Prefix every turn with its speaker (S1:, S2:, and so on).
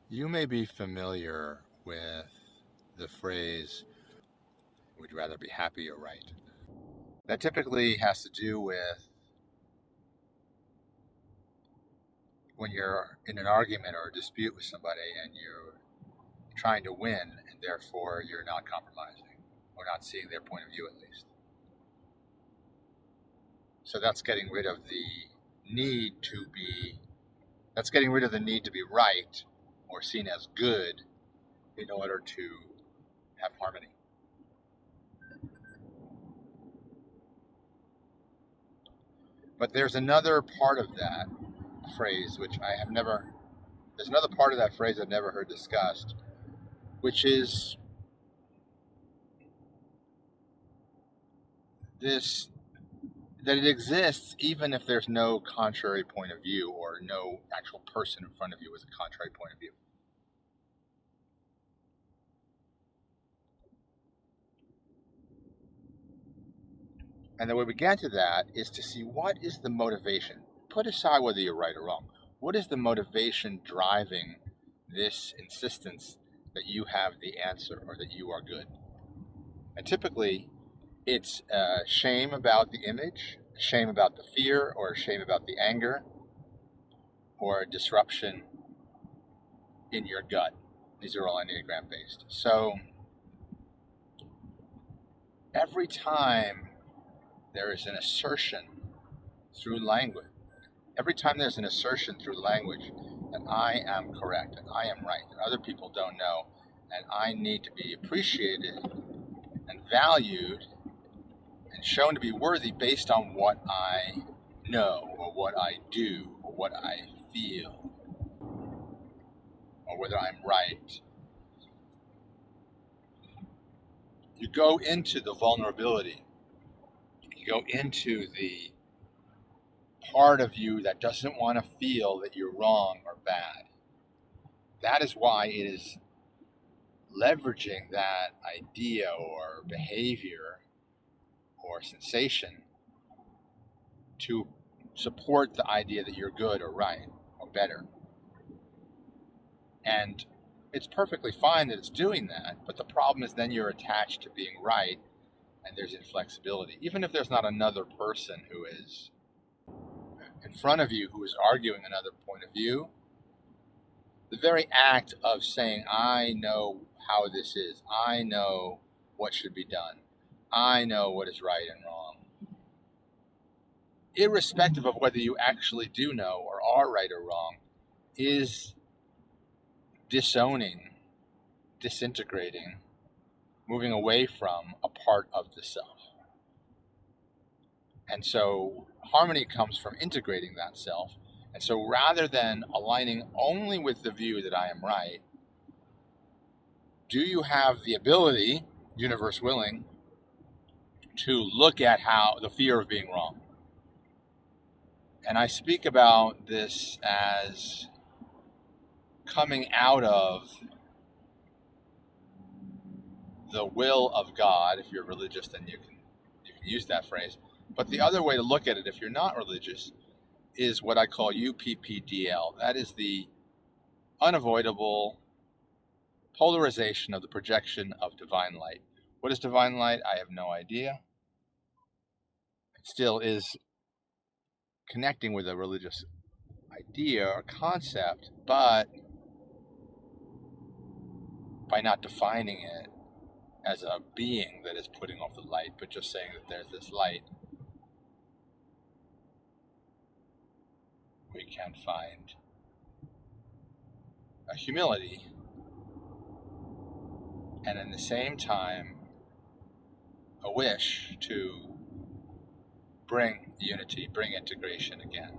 S1: You may be familiar with the phrase, would you rather be happy or right? That typically has to do with when you're in an argument or a dispute with somebody and you're trying to win, and therefore you're not compromising or not seeing their point of view at least. So that's getting rid of the need to be, that's getting rid of the need to be right or seen as good in order to have harmony. But there's another part of that phrase which I have never, there's another part of that phrase I've never heard discussed, which is this, that it exists even if there's no contrary point of view or no actual person in front of you with a contrary point of view. And the way we get to that is to see what is the motivation. Put aside whether you're right or wrong. What is the motivation driving this insistence that you have the answer or that you are good? And typically, it's shame about the image, shame about the fear, or shame about the anger, or a disruption in your gut. These are all Enneagram based. So every time there is an assertion through language, every time there's an assertion through language that I am correct and I am right, and other people don't know, and I need to be appreciated and valued and shown to be worthy based on what I know or what I do or what I feel or whether I'm right. You go into the vulnerability. You go into the part of you that doesn't want to feel that you're wrong or bad. That is why it is leveraging that idea or behavior or sensation to support the idea that you're good or right or better. And it's perfectly fine that it's doing that, but the problem is then you're attached to being right and there's inflexibility. Even if there's not another person who is in front of you who is arguing another point of view, the very act of saying, I know how this is, I know what should be done, I know what is right and wrong, irrespective of whether you actually do know or are right or wrong, is disowning, disintegrating, moving away from a part of the self. And so harmony comes from integrating that self. And so rather than aligning only with the view that I am right, do you have the ability, universe willing, to look at how the fear of being wrong? And I speak about this as coming out of the will of God. If you're religious, then you can use that phrase. But the other way to look at it, if you're not religious, is what I call UPPDL. That is the unavoidable polarization of the projection of divine light. What is divine light? I have no idea. It still is connecting with a religious idea or concept, but by not defining it as a being that is putting off the light, but just saying that there's this light, we can find a humility and in the same time a wish to bring unity, bring integration again.